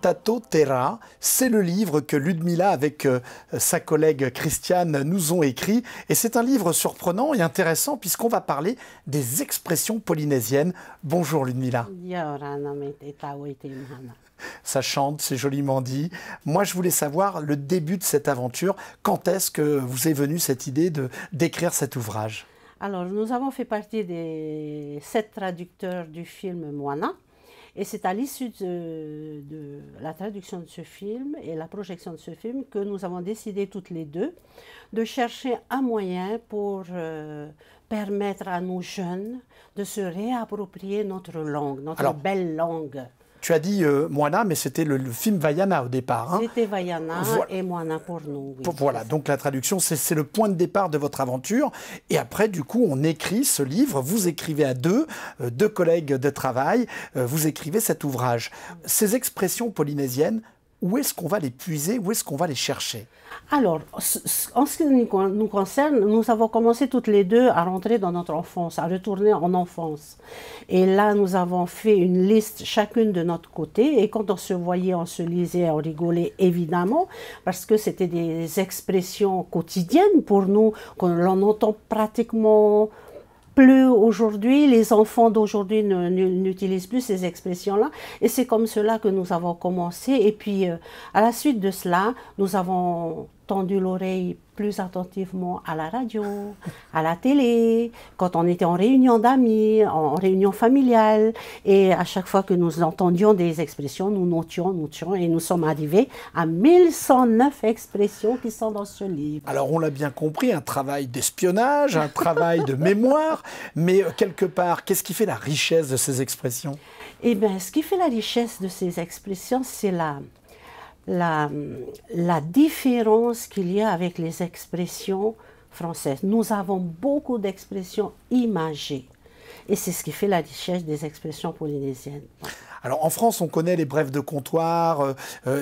Tato Terra, c'est le livre que Ludmila, avec sa collègue Christiane, nous ont écrit. Et c'est un livre surprenant et intéressant puisqu'on va parler des expressions polynésiennes. Bonjour Ludmila. Ça chante, c'est joliment dit. Moi, je voulais savoir le début de cette aventure. Quand est-ce que vous est venue cette idée d'écrire cet ouvrage? Alors, nous avons fait partie des 7 traducteurs du film Moana. Et c'est à l'issue de la traduction de ce film et la projection de ce film que nous avons décidé toutes les deux de chercher un moyen pour permettre à nos jeunes de se réapproprier notre langue, notre belle langue. Tu as dit Moana, mais c'était le film Vaiana au départ. Hein. C'était Vaiana et Moana pour nous. Oui, voilà, donc la traduction, c'est le point de départ de votre aventure. Et après, du coup, on écrit ce livre. Vous écrivez à deux collègues de travail, vous écrivez cet ouvrage. Ces expressions polynésiennes, où est-ce qu'on va les puiser, où est-ce qu'on va les chercher? Alors, en ce qui nous concerne, nous avons commencé toutes les deux à rentrer dans notre enfance, à retourner en enfance. Et là, nous avons fait une liste chacune de notre côté. Et quand on se voyait, on se lisait, on rigolait évidemment, parce que c'était des expressions quotidiennes pour nous, qu'on entend pratiquement plus aujourd'hui. Les enfants d'aujourd'hui n'utilisent plus ces expressions-là. Et c'est comme cela que nous avons commencé. Et puis, à la suite de cela, nous avons tendu l'oreille plus attentivement à la radio, à la télé, quand on était en réunion d'amis, en réunion familiale. Et à chaque fois que nous entendions des expressions, nous notions, et nous sommes arrivés à 1109 expressions qui sont dans ce livre. Alors on l'a bien compris, un travail d'espionnage, un travail de mémoire, mais quelque part, qu'est-ce qui fait la richesse de ces expressions? Eh bien, ce qui fait la richesse de ces expressions, c'est la différence qu'il y a avec les expressions françaises. Nous avons beaucoup d'expressions imagées. Et c'est ce qui fait la richesse des expressions polynésiennes. Alors en France, on connaît les brèves de comptoir.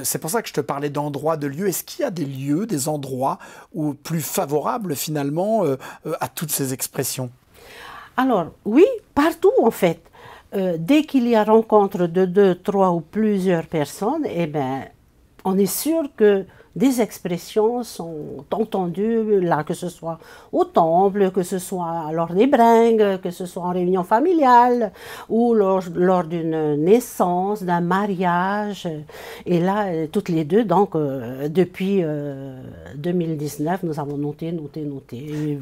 C'est pour ça que je te parlais d'endroits, de lieux. Est-ce qu'il y a des lieux, des endroits plus favorables finalement à toutes ces expressions? Alors oui, partout en fait. Dès qu'il y a rencontre de 2, 3 ou plusieurs personnes, eh bien, on est sûr que des expressions sont entendues là, que ce soit au temple, que ce soit lors des bringues, que ce soit en réunion familiale ou lors d'une naissance, d'un mariage. Et là, toutes les deux, donc depuis 2019, nous avons noté. Et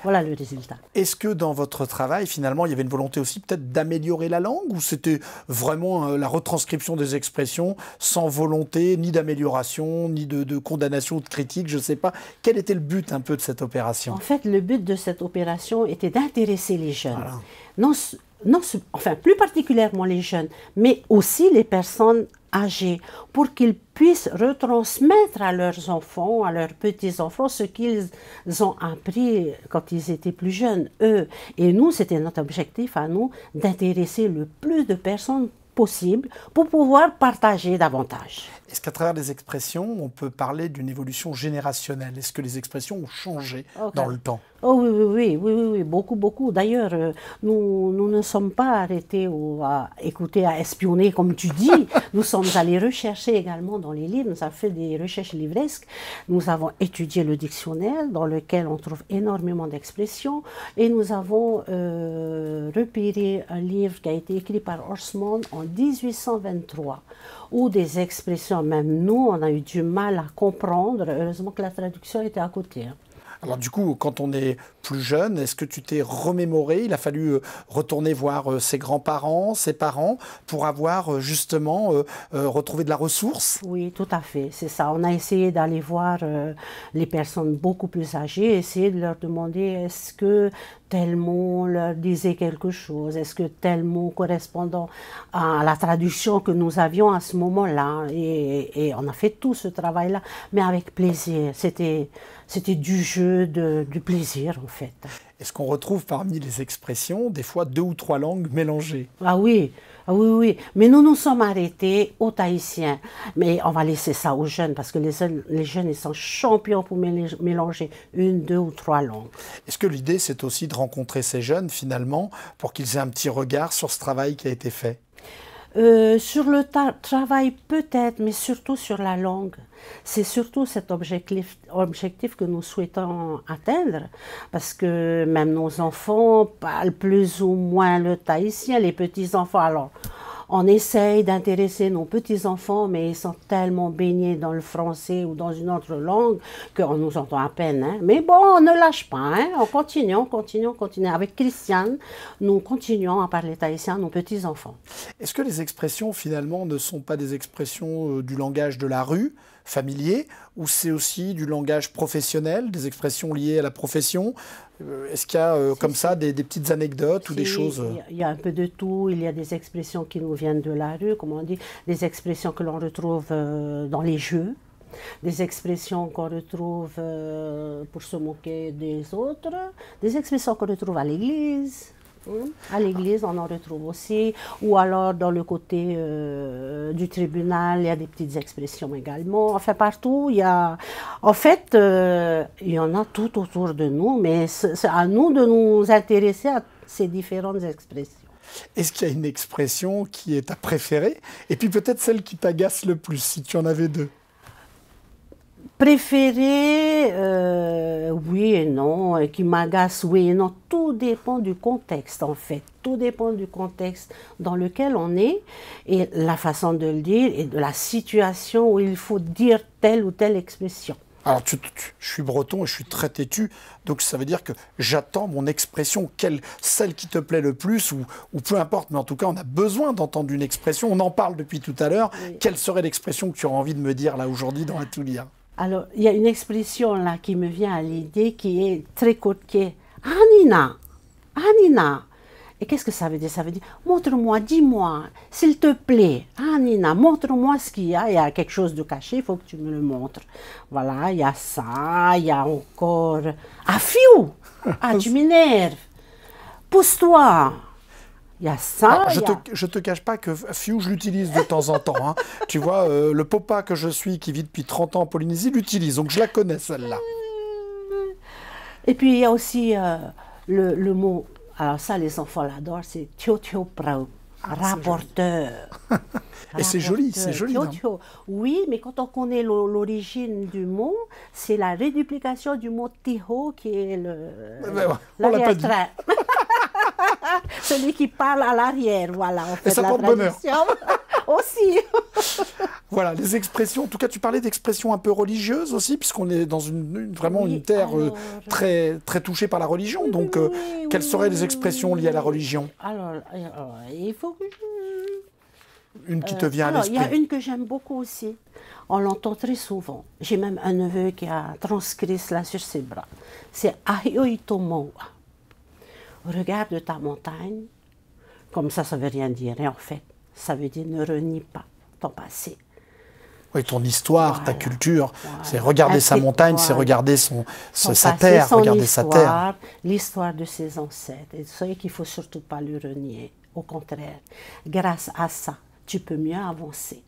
voilà le résultat. Est-ce que dans votre travail, finalement, il y avait une volonté aussi peut-être d'améliorer la langue, ou c'était vraiment la retranscription des expressions sans volonté ni d'amélioration, ni de condamnation ou de critique, je ne sais pas. Quel était le but un peu de cette opération? En fait, le but de cette opération était d'intéresser les jeunes. Voilà. Enfin, plus particulièrement les jeunes, mais aussi les personnes âgées, pour qu'ils puissent retransmettre à leurs enfants, à leurs petits-enfants, ce qu'ils ont appris quand ils étaient plus jeunes, eux. Et nous, c'était notre objectif à nous, d'intéresser le plus de personnes possible pour pouvoir partager davantage. Est-ce qu'à travers les expressions, on peut parler d'une évolution générationnelle? Est-ce que les expressions ont changé dans le temps? Oh oui, beaucoup. D'ailleurs, nous ne sommes pas arrêtés à écouter, à espionner, comme tu dis. Nous sommes allés rechercher également dans les livres, nous avons fait des recherches livresques. Nous avons étudié le dictionnaire, dans lequel on trouve énormément d'expressions. Et nous avons repéré un livre qui a été écrit par Horsman en 1823, où des expressions, même nous, on a eu du mal à comprendre. Heureusement que la traduction était à côté. Alors du coup, quand on est plus jeune, est-ce que tu t'es remémoré? Il a fallu retourner voir ses grands-parents, ses parents, pour avoir justement retrouvé de la ressource? Oui, tout à fait, c'est ça. On a essayé d'aller voir les personnes beaucoup plus âgées, essayer de leur demander est-ce que tel mot leur disait quelque chose, est-ce que tel mot correspondant à la traduction que nous avions à ce moment-là. Et on a fait tout ce travail-là, mais avec plaisir. C'était du jeu, du plaisir en fait. Est-ce qu'on retrouve parmi les expressions des fois 2 ou 3 langues mélangées? Ah oui. Mais nous nous sommes arrêtés aux Tahitiens. Mais on va laisser ça aux jeunes, parce que les jeunes, ils sont champions pour mélanger 1, 2 ou 3 langues. Est-ce que l'idée, c'est aussi de rencontrer ces jeunes, finalement, pour qu'ils aient un petit regard sur ce travail qui a été fait? Sur le travail peut-être, mais surtout sur la langue. C'est surtout cet objectif que nous souhaitons atteindre, parce que même nos enfants parlent plus ou moins le tahitien, les petits-enfants. Alors, on essaye d'intéresser nos petits-enfants, mais ils sont tellement baignés dans le français ou dans une autre langue qu'on nous entend à peine. Hein. Mais bon, on ne lâche pas. Hein. On continue, on continue, on continue. Avec Christiane, nous continuons à parler tahitien à nos petits-enfants. Est-ce que les expressions, finalement, ne sont pas des expressions du langage de la rue, familier, ou c'est aussi du langage professionnel, des expressions liées à la profession? Est-ce qu'il y a comme ça des petites anecdotes ou des choses? Il y a un peu de tout. Il y a des expressions qui nous viennent de la rue, comme on dit, des expressions que l'on retrouve dans les jeux, des expressions qu'on retrouve pour se moquer des autres, des expressions qu'on retrouve à l'église. À l'église, on en retrouve aussi, ou alors dans le côté du tribunal, il y a des petites expressions également. Enfin, partout, il y a... En fait, il y en a tout autour de nous, mais c'est à nous de nous intéresser à ces différentes expressions. Est-ce qu'il y a une expression qui est ta préférée? Et puis peut-être celle qui t'agace le plus, si tu en avais deux. Préféré, oui et non, qui m'agace, oui et non. Tout dépend du contexte, en fait. Tout dépend du contexte dans lequel on est et la façon de le dire et de la situation où il faut dire telle ou telle expression. Alors, je suis breton et je suis très têtu, donc ça veut dire que j'attends mon expression, celle qui te plaît le plus, ou peu importe, mais en tout cas, on a besoin d'entendre une expression. On en parle depuis tout à l'heure. Oui. Quelle serait l'expression que tu aurais envie de me dire là aujourd'hui dans Atoulia? Alors, il y a une expression là qui me vient à l'idée qui est très courte, qui est « Anina, Anina ». Et qu'est-ce que ça veut dire? Ça veut dire « Montre-moi, dis-moi, s'il te plaît, Anina, montre-moi ce qu'il y a. Il y a quelque chose de caché, il faut que tu me le montres. » Voilà, il y a ça, il y a encore « Ah, fiou! Ah, tu m'énerves! Pousse-toi !» Il y a ça. Alors, je te cache pas que Fiou, je l'utilise de temps en temps. Hein. Tu vois, le popa que je suis, qui vit depuis 30 ans en Polynésie, l'utilise. Donc je la connais, celle-là. Et puis il y a aussi le mot, alors ça les enfants l'adorent, c'est Tio Tio Prao, rapporteur. Et c'est joli, c'est joli. Tio Tio. Oui, mais quand on connaît l'origine du mot, c'est la réduplication du mot Tiho qui est l'arrière-train. Celui qui parle à l'arrière, voilà. On fait et ça porte bonheur. Aussi. Voilà, les expressions. En tout cas, tu parlais d'expressions un peu religieuses aussi, puisqu'on est dans vraiment une terre très touchée par la religion. Donc, quelles seraient les expressions liées à la religion? Alors, il faut que une qui te vient à l'esprit. Il y a une que j'aime beaucoup aussi. On l'entend très souvent. J'ai même un neveu qui a transcrit cela sur ses bras. C'est Ahioitomoa. Regarde ta montagne. Comme ça ne veut rien dire. Et en fait, ça veut dire ne renie pas ton passé. Oui, ton histoire, ta culture. Voilà. C'est regarder sa montagne, c'est regarder sa terre, regarder sa terre. L'histoire de ses ancêtres. Et c'est qu'il ne faut surtout pas le renier. Au contraire, grâce à ça, tu peux mieux avancer.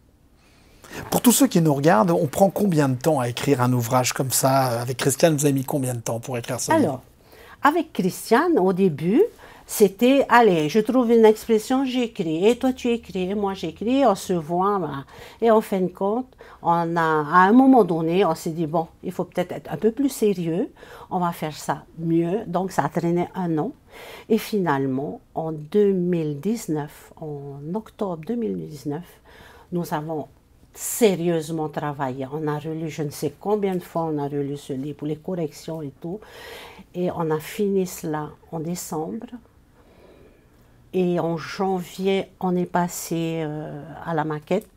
Pour tous ceux qui nous regardent, on prend combien de temps à écrire un ouvrage comme ça? Avec Christiane, vous avez mis combien de temps pour écrire ce livre? Alors, avec Christiane, au début, c'était, allez, je trouve une expression, j'écris, et toi tu écris, et moi j'écris, on se voit, bah, et en fin de compte, à un moment donné, on s'est dit, bon, il faut peut-être être un peu plus sérieux, on va faire ça mieux, donc ça a traîné 1 an, et finalement, en 2019, en octobre 2019, nous avons sérieusement travaillé. On a relu, je ne sais combien de fois on a relu ce livre pour les corrections et tout. Et on a fini cela en décembre. Et en janvier, on est passé à la maquette.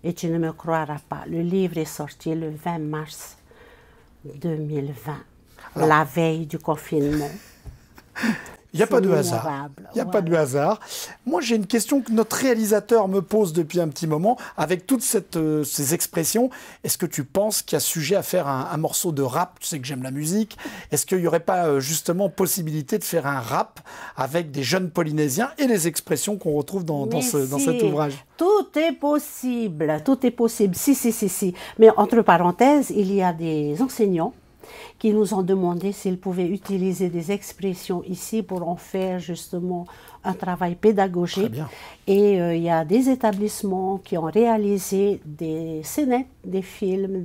Et tu ne me croiras pas, le livre est sorti le 20 mars 2020, la veille du confinement. Il n'y a pas de hasard. Il n'y a pas de hasard. Moi, j'ai une question que notre réalisateur me pose depuis un petit moment. Avec toutes ces expressions, est-ce que tu penses qu'il y a sujet à faire un morceau de rap? Tu sais que j'aime la musique. Est-ce qu'il n'y aurait pas justement possibilité de faire un rap avec des jeunes Polynésiens et les expressions qu'on retrouve dans cet ouvrage? Tout est possible. Tout est possible. Si. Mais entre parenthèses, il y a des enseignants qui nous ont demandé s'ils pouvaient utiliser des expressions ici pour en faire justement un travail pédagogique. Très bien. Et il y a des établissements qui ont réalisé des scénettes, des films,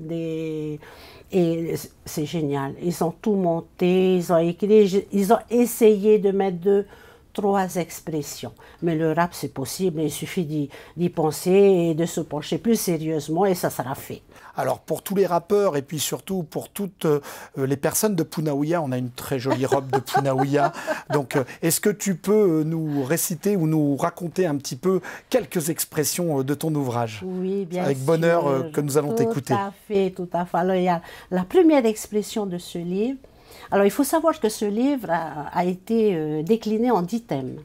et c'est génial. Ils ont tout monté, ils ont écrit, ils ont essayé de mettre 3 expressions. Mais le rap, c'est possible, il suffit d'y penser et de se pencher plus sérieusement et ça sera fait. Alors pour tous les rappeurs et puis surtout pour toutes les personnes de Punaouia, on a une très jolie robe de Punaouia. Donc est-ce que tu peux nous réciter ou nous raconter un petit peu quelques expressions de ton ouvrage? Oui, bien avec sûr. bonheur que nous allons t'écouter. Tout à fait, tout à fait. Alors il y a la première expression de ce livre. Alors il faut savoir que ce livre a été décliné en 10 thèmes.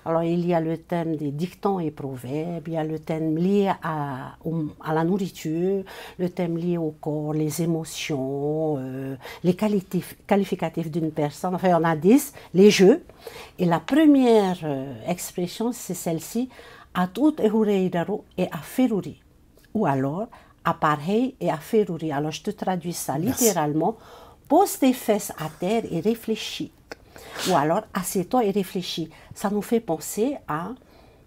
Alors, il y a le thème des dictons et proverbes, il y a le thème lié à la nourriture, le thème lié au corps, les émotions, les qualificatifs d'une personne. Enfin, il y en a 10, les jeux. Et la première expression, c'est celle-ci, Atut e hureiraro et aferuri. Ou alors, Aparhei et aferuri. Alors, je te traduis ça littéralement. Pose tes fesses à terre et réfléchis. Ou alors, assieds-toi et réfléchis. Ça nous fait penser à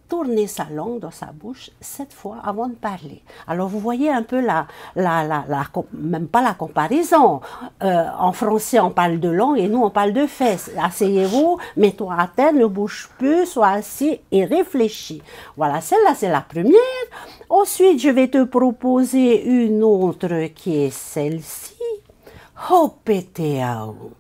tourner sa langue dans sa bouche 7 fois avant de parler. Alors, vous voyez un peu même pas la comparaison. En français, on parle de langue et nous, on parle de fesses. Asseyez-vous, mets-toi à terre, ne bouge plus, sois assis et réfléchis. Voilà, celle-là, c'est la première. Ensuite, je vais te proposer une autre qui est celle-ci. Hopeteau.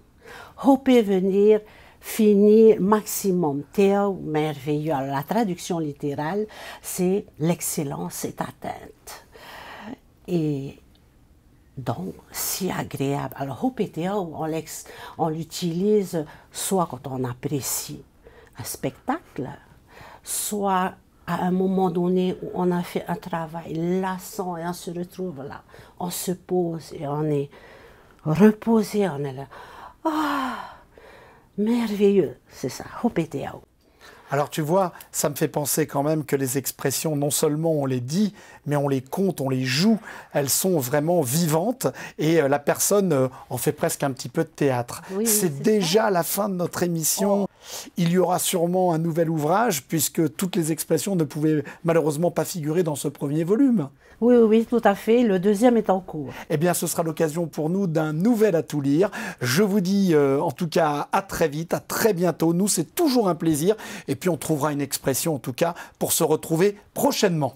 Hope venir, finir, maximum. Théo, merveilleux. Alors, la traduction littérale, c'est l'excellence est atteinte. Et donc, si agréable. Alors, Hopeteau, on l'utilise soit quand on apprécie un spectacle, soit à un moment donné où on a fait un travail lassant et on se retrouve là. On se pose et on est reposé, on est là. Ah, merveilleux, c'est ça, Hopeteau. Alors tu vois, ça me fait penser quand même que les expressions, non seulement on les dit, mais on les compte, on les joue, elles sont vraiment vivantes et la personne en fait presque un petit peu de théâtre. Oui, c'est déjà ça. La fin de notre émission. Il y aura sûrement un nouvel ouvrage puisque toutes les expressions ne pouvaient malheureusement pas figurer dans ce premier volume. Oui, oui, tout à fait. Le deuxième est en cours. Eh bien, ce sera l'occasion pour nous d'un nouvel à tout lire. Je vous dis en tout cas à très vite, à très bientôt. Nous, c'est toujours un plaisir. Et puis, on trouvera une expression en tout cas pour se retrouver prochainement.